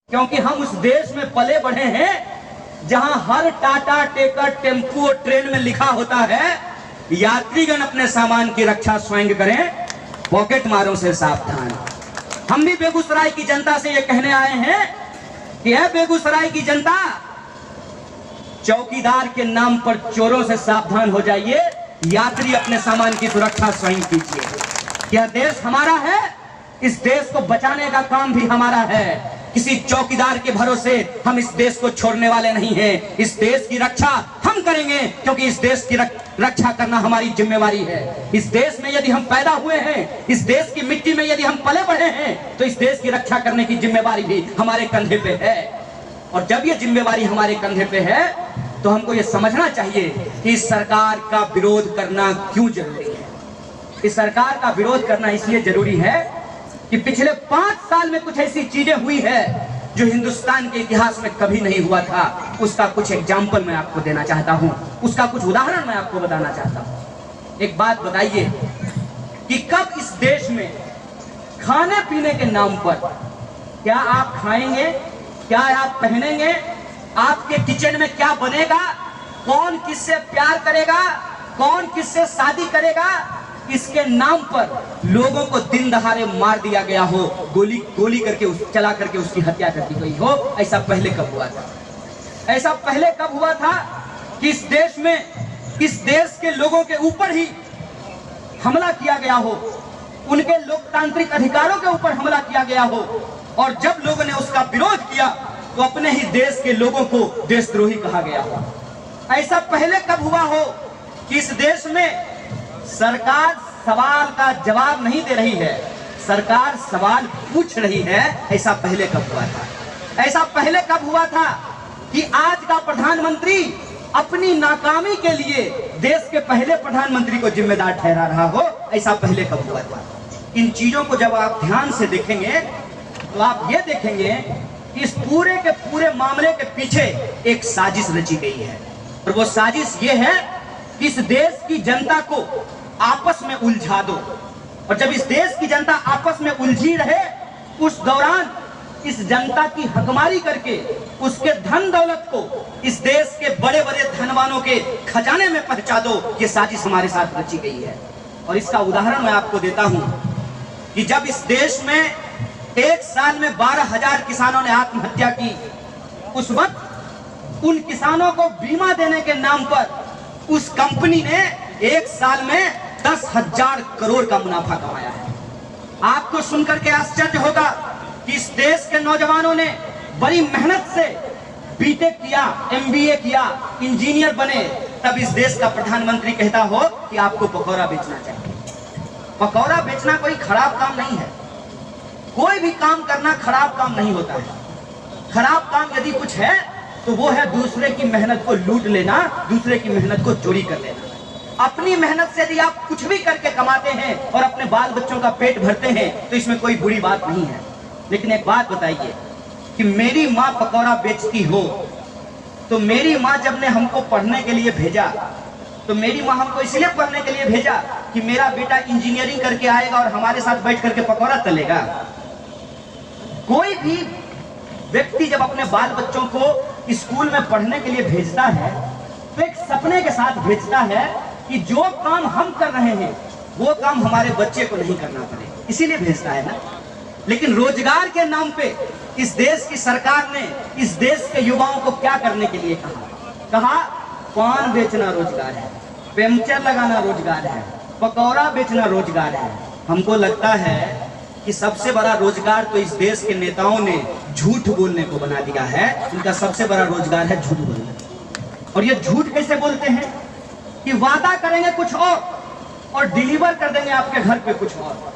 क्योंकि हम उस देश में पले बढ़े हैं जहां हर टाटा, टेकर, टेम्पू और ट्रेन में लिखा होता है यात्रीगण अपने सामान की रक्षा स्वयं करें, पॉकेट मारों से सावधान। हम भी बेगूसराय की जनता से ये कहने आए हैं कि है बेगूसराय की जनता, चौकीदार के नाम पर चोरों से सावधान हो जाइए, यात्री अपने सामान की सुरक्षा स्वयं कीजिए। यह देश हमारा है, इस देश को बचाने का काम भी हमारा है। किसी चौकीदार के भरोसे हम इस देश को छोड़ने वाले नहीं हैं। इस देश की रक्षा हम करेंगे क्योंकि इस देश की रक्षा करना हमारी जिम्मेवारी है। इस देश में यदि हम पैदा हुए हैं, इस देश की मिट्टी में यदि हम पले बढ़े हैं, तो इस देश की रक्षा करने की जिम्मेवारी भी हमारे कंधे पे है। और जब ये जिम्मेवारी हमारे कंधे पे है तो हमको ये समझना चाहिए कि इस सरकार का विरोध करना क्यों जरूरी है। इस सरकार का विरोध करना इसलिए जरूरी है कि पिछले 5 साल में कुछ ऐसी चीजें हुई है जो हिंदुस्तान के इतिहास में कभी नहीं हुआ था। उसका कुछ एग्जाम्पल मैं आपको देना चाहता हूं, उसका कुछ उदाहरण मैं आपको बताना चाहता हूं। एक बात बताइए कि कब इस देश में खाने पीने के नाम पर, क्या आप खाएंगे, क्या आप पहनेंगे, आपके किचन में क्या बनेगा, कौन किससे प्यार करेगा, कौन किससे शादी करेगा, इसके नाम पर लोगों को दिन दहाड़े मार दिया गया हो, गोली करके चला करके उसकी हत्या कर दी गई हो। ऐसा पहले कब हुआ था? ऐसा पहले कब हुआ था कि इस देश में, इस देश के लोगों के ऊपर ही हमला किया गया हो, उनके लोकतांत्रिक अधिकारों के ऊपर हमला किया गया हो, और जब लोगों ने उसका विरोध किया तो अपने ही देश के लोगों को देशद्रोही कहा गया हो? ऐसा पहले कब हुआ हो कि इस देश में सरकार सवाल का जवाब नहीं दे रही है, सरकार सवाल पूछ रही है? ऐसा पहले कब हुआ था? ऐसा पहले कब हुआ था कि आज का प्रधानमंत्री अपनी नाकामी के लिए देश के पहले प्रधानमंत्री को जिम्मेदार ठहरा रहा हो? ऐसा पहले कब हुआ था? इन चीजों को जब आप ध्यान से देखेंगे तो आप ये देखेंगे कि इस पूरे के पूरे मामले के पीछे एक साजिश रची गई है, और वो साजिश ये है कि इस देश की जनता को आपस में उलझा दो। और जब इस देश की जनता आपस में उलझी रहे, उस दौरान इस जनता की हकमारी करके उसके धन दौलत को इस देश के बड़े बड़े धनवानों के खजाने में पहुंचा दो, ये साजिश हमारे साथ रची गई है। और इसका उदाहरण मैं आपको देता हूं कि जब इस देश में एक साल में 12,000 किसानों ने आत्महत्या की, उस वक्त उन किसानों को बीमा देने के नाम पर उस कंपनी ने एक साल में 10,000 करोड़ का मुनाफा कमाया है। आपको सुनकर के आश्चर्य होगा कि इस देश के नौजवानों ने बड़ी मेहनत से बीटेक किया, एमबीए किया, इंजीनियर बने, तब इस देश का प्रधानमंत्री कहता हो कि आपको पकौड़ा बेचना चाहिए। पकौड़ा बेचना कोई खराब काम नहीं है, कोई भी काम करना खराब काम नहीं होता है। खराब काम यदि कुछ है तो वो है दूसरे की मेहनत को लूट लेना, दूसरे की मेहनत को चोरी कर लेना। अपनी मेहनत से यदि आप कुछ भी करके कमाते हैं और अपने बाल बच्चों का पेट भरते हैं तो इसमें कोई बुरी बात नहीं है। लेकिन एक बात बताइए कि मेरी माँ पकौड़ा बेचती हो तो मेरी माँ जब ने हमको पढ़ने के लिए भेजा तो मेरी माँ हमको इसलिए पढ़ने के लिए भेजा कि मेरा बेटा इंजीनियरिंग करके आएगा और हमारे साथ बैठ करके पकौड़ा तलेगा। कोई भी व्यक्ति जब अपने बाल बच्चों को स्कूल में पढ़ने के लिए भेजता है तो एक सपने के साथ भेजता है कि जो काम हम कर रहे हैं वो काम हमारे बच्चे को नहीं करना पड़े, इसीलिए भेजता है ना। लेकिन रोजगार के नाम पे इस देश की सरकार ने इस देश के युवाओं को क्या करने के लिए कहा? पान बेचना रोजगार है, पंचर लगाना रोजगार है, पकौड़ा बेचना रोजगार है। हमको लगता है कि सबसे बड़ा रोजगार तो इस देश के नेताओं ने झूठ बोलने को बना दिया है। इनका सबसे बड़ा रोजगार है झूठ बोलना। और ये झूठ कैसे बोलते हैं कि वादा करेंगे कुछ और डिलीवर कर देंगे आपके घर पे कुछ और।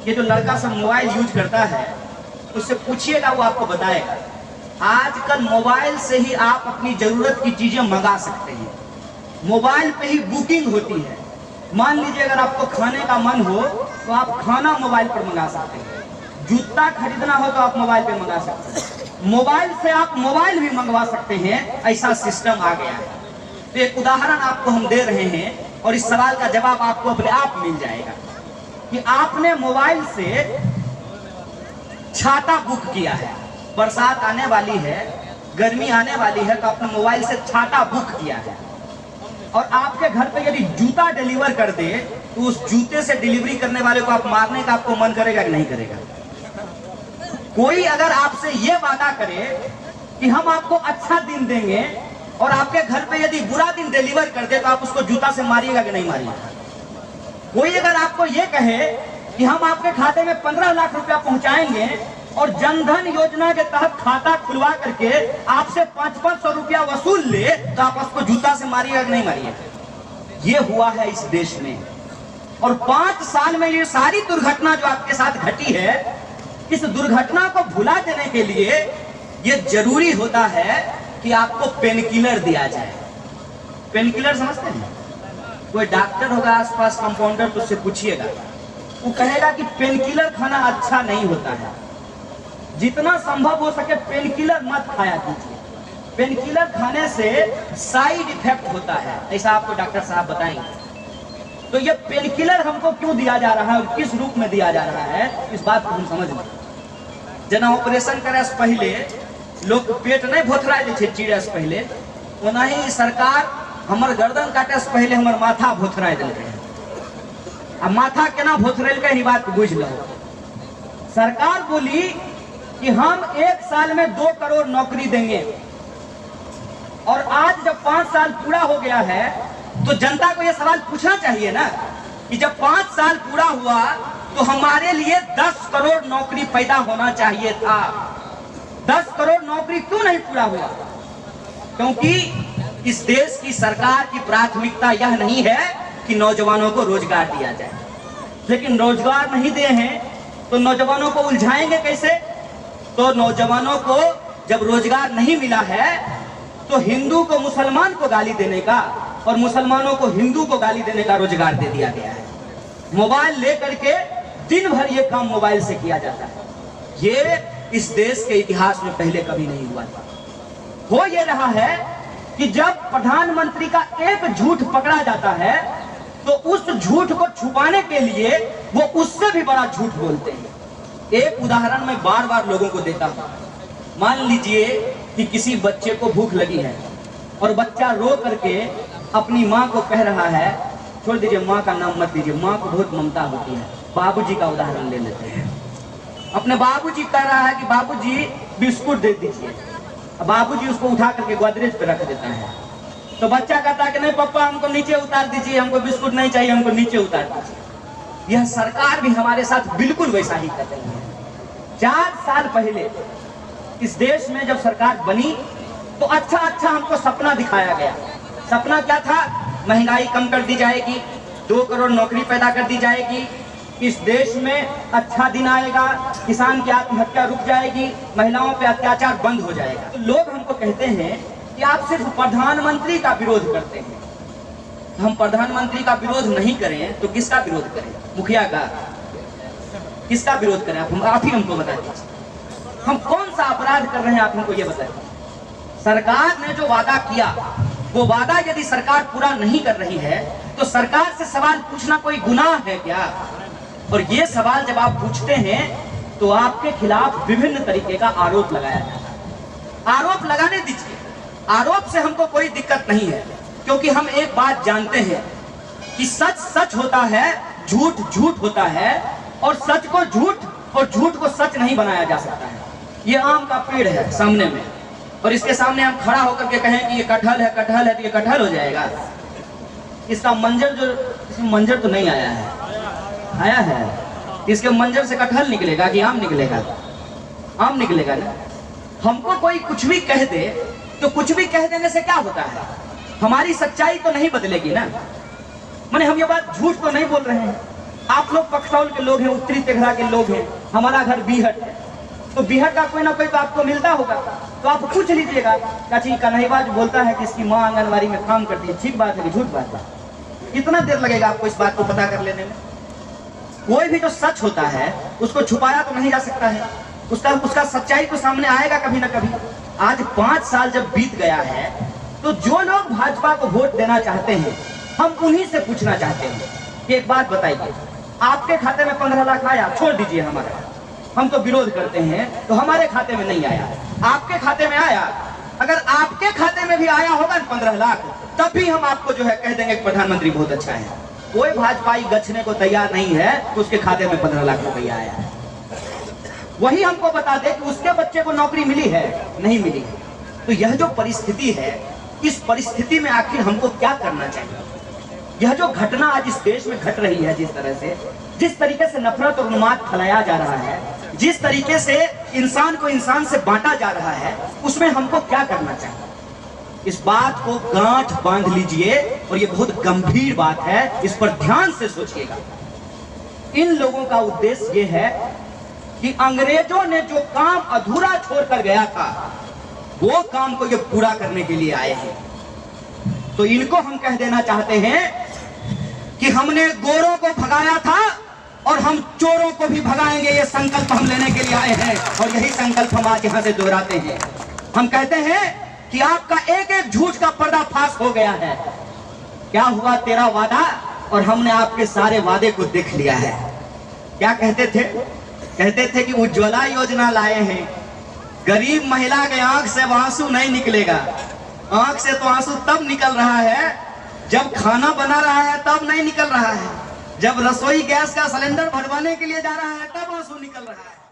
ये जो लड़का सब मोबाइल यूज करता है उससे पूछिएगा, वो आपको बताएगा। आजकल मोबाइल से ही आप अपनी जरूरत की चीजें मंगा सकते हैं, मोबाइल पे ही बुकिंग होती है। मान लीजिए अगर आपको खाने का मन हो तो आप खाना मोबाइल पर मंगा सकते हैं, जूता खरीदना हो तो आप मोबाइल पे मंगा सकते हैं, मोबाइल से आप मोबाइल भी मंगवा सकते हैं। ऐसा सिस्टम आ गया है। तो एक उदाहरण आपको हम दे रहे हैं और इस सवाल का जवाब आपको अपने आप मिल जाएगा कि आपने मोबाइल से छाता बुक किया है, बरसात आने वाली है, गर्मी आने वाली है, तो अपने मोबाइल से छाता बुक किया है और आपके घर पे यदि जूता डिलीवर कर दे तो उस जूते से डिलीवरी करने वाले को आप मारने का आपको मन करेगा कि नहीं करेगा? कोई अगर आपसे ये वादा करे कि हम आपको अच्छा दिन देंगे और आपके घर पे यदि बुरा दिन डिलीवर कर दे तो आप उसको जूता से मारिएगा कि नहीं मारिएगा? कोई अगर आपको ये कहे कि हम आपके खाते में 15 लाख रुपया पहुंचाएंगे और जनधन योजना के तहत खाता खुलवा करके आपसे 500 रुपया वसूल ले तो आप उसको जूता से मारिएगा कि नहीं मारिएगा? ये हुआ है इस देश में। और 5 साल में ये सारी दुर्घटना जो आपके साथ घटी है, इस दुर्घटना को भुला देने के लिए ये जरूरी होता है कि आपको पेन किलर दिया जाए। पेन किलर समझते हैं? कोई डॉक्टर होगा आसपास कंपाउंडर, तो उससे पूछिएगा, वो कहेगा कि पेन किलर खाना अच्छा नहीं होता है, जितना संभव हो सके पेन किलर मत खाया कीजिए, पेन किलर खाने से साइड इफेक्ट होता है, ऐसा आपको डॉक्टर साहब बताएंगे। तो ये पेन किलर हमको क्यों दिया जा रहा है और किस रूप में दिया जा रहा है, इस बात को हम समझ लें। जना ऑपरेशन करे से पहले लोग पेट नहीं भोथराए थे चिड़े से पहले, ओना ही सरकार हमर गर्दन काटे से पहले हमर माथा भोथराए दिल रहे। अब माथा केना भोथरेल के ही बात बुझ लो। सरकार बोली कि हम 1 साल में 2 करोड़ नौकरी देंगे, और आज जब 5 साल पूरा हो गया है तो जनता को यह सवाल पूछना चाहिए ना कि जब 5 साल पूरा हुआ तो हमारे लिए 10 करोड़ नौकरी पैदा होना चाहिए था। 10 करोड़ नौकरी क्यों नहीं पूरा हुआ? क्योंकि इस देश की सरकार की प्राथमिकता यह नहीं है कि नौजवानों को रोजगार दिया जाए, लेकिन रोजगार नहीं दिए हैं तो नौजवानों को उलझाएंगे कैसे? तो नौजवानों को जब रोजगार नहीं मिला है तो हिंदू को मुसलमान को गाली देने का और मुसलमानों को हिंदू को गाली देने का रोजगार दे दिया गया है। मोबाइल लेकर के दिन भर ये काम मोबाइल से किया जाता है। ये इस देश के इतिहास में पहले कभी नहीं हुआ था। हो ये रहा है कि जब प्रधानमंत्री का एक झूठ पकड़ा जाता है तो उस झूठ को छुपाने के लिए वो उससे भी बड़ा झूठ बोलते हैं। एक उदाहरण मैं बार बार लोगों को देता हूं। मान लीजिए कि किसी बच्चे को भूख लगी है और बच्चा रो करके अपनी माँ को कह रहा है, छोड़ दीजिए माँ का नाम मत लीजिए, माँ को बहुत ममता होती है, बाबूजी का उदाहरण ले लेते हैं। अपने बाबूजी कह रहा है कि बाबूजी बिस्कुट दे दीजिए, बाबूजी उसको उठा करके गोदरेज पे रख देता है, तो बच्चा कहता है कि नहीं पापा हमको नीचे उतार दीजिए, हमको बिस्कुट नहीं चाहिए, हमको नीचे उतार दीजिए। यह सरकार भी हमारे साथ बिल्कुल वैसा ही कर रही है। 4 साल पहले इस देश में जब सरकार बनी तो अच्छा हमको सपना दिखाया गया। सपना क्या था? महंगाई कम कर दी जाएगी, 2 करोड़ नौकरी पैदा कर दी जाएगी, इस देश में अच्छा दिन आएगा, किसान की आत्महत्या रुक जाएगी, महिलाओं पे अत्याचार बंद हो जाएगा। तो लोग हमको कहते हैं कि आप सिर्फ प्रधानमंत्री का विरोध करते हैं। हम प्रधानमंत्री का विरोध नहीं करें तो किसका विरोध करें? मुखिया का? किसका विरोध करें? आप ही हमको बता दीजिए, हम कौन सा अपराध कर रहे हैं, आप हमको ये बताइए। सरकार ने जो वादा किया वो वादा यदि सरकार पूरा नहीं कर रही है तो सरकार से सवाल पूछना कोई गुनाह है क्या? और ये सवाल जब आप पूछते हैं तो आपके खिलाफ विभिन्न तरीके का आरोप लगाया जाता है। आरोप लगाने दीजिए, आरोप से हमको कोई दिक्कत नहीं है, क्योंकि हम एक बात जानते हैं कि सच सच होता है, झूठ झूठ होता है, और सच को झूठ और झूठ को सच नहीं बनाया जा सकता है। ये आम का पेड़ है सामने में, और इसके सामने हम खड़ा होकर के कहें कि ये कटहल है तो ये कटहल हो जाएगा? इसका मंजर इसमें मंजर तो नहीं आया है, आया है? इसके मंजर से कटहल निकलेगा कि आम निकलेगा? आम निकलेगा ना। हमको कोई कुछ भी कह दे तो कुछ भी कह देने से क्या होता है? हमारी सच्चाई तो नहीं बदलेगी ना। माने हम ये बात झूठ तो नहीं बोल रहे हैं। आप लोग पखटौल के लोग हैं, उत्तरी तेघड़ा के लोग हैं, हमारा घर बीहट है, तो बीहट का कोई ना कोई तो आपको मिलता होगा, तो आप पूछ लीजिएगा, चाची कन्हैया बोलता है कि इसकी माँ आंगनबाड़ी में काम करती है, ठीक बात है कि झूठ बात है? कितना देर लगेगा आपको इस बात को पता कर लेने में? कोई भी जो सच होता है उसको छुपाया तो नहीं जा सकता है, उसका सच्चाई तो सामने आएगा कभी ना कभी। आज 5 साल जब बीत गया है तो जो लोग भाजपा को वोट देना चाहते हैं हम उन्हीं से पूछना चाहते हैं कि एक बात बताइए, आपके खाते में 15 लाख आया, छोड़ दीजिए हमारा, हम तो विरोध करते हैं, तो हमारे खाते में नहीं आया, आपके खाते में आया। अगर आपके खाते में भी आया होगा 15 लाख, तब भी हम आपको जो है कह देंगे कि प्रधानमंत्री बहुत अच्छा है। कोई भाजपाई गछने को तैयार नहीं है कि उसके खाते में 15 लाख रुपया आया है। वही हमको बता दे कि उसके बच्चे को नौकरी मिली है, नहीं मिली है। तो यह जो परिस्थिति है, इस परिस्थिति में आखिर हमको क्या करना चाहिए? यह जो घटना आज इस देश में घट रही है, जिस तरह से, जिस तरीके से नफरत और उन्माद फैलाया जा रहा है, जिस तरीके से इंसान को इंसान से बांटा जा रहा है, उसमें हमको क्या करना चाहिए? इस बात को गांठ बांध लीजिए, और ये बहुत गंभीर बात है, इस पर ध्यान से सोचिएगा। इन लोगों का उद्देश्य ये है कि अंग्रेजों ने जो काम अधूरा छोड़कर गया था, वो काम को ये पूरा करने के लिए आए हैं। तो इनको हम कह देना चाहते हैं कि हमने गोरों को भगाया था और हम चोरों को भी भगाएंगे। ये संकल्प हम लेने के लिए आए हैं, और यही संकल्प हम आज यहां से दोहराते हैं। हम कहते हैं कि आपका एक एक झूठ का पर्दाफाश हो गया है। क्या हुआ तेरा वादा, और हमने आपके सारे वादे को देख लिया है। क्या कहते थे? कहते थे कि उज्ज्वला योजना लाए हैं, गरीब महिला के आंख से आंसू नहीं निकलेगा। आंख से तो आंसू तब निकल रहा है जब खाना बना रहा है, तब नहीं निकल रहा है। जब रसोई गैस का सिलेंडर भरवाने के लिए जा रहा है, तब आंसू निकल रहा है।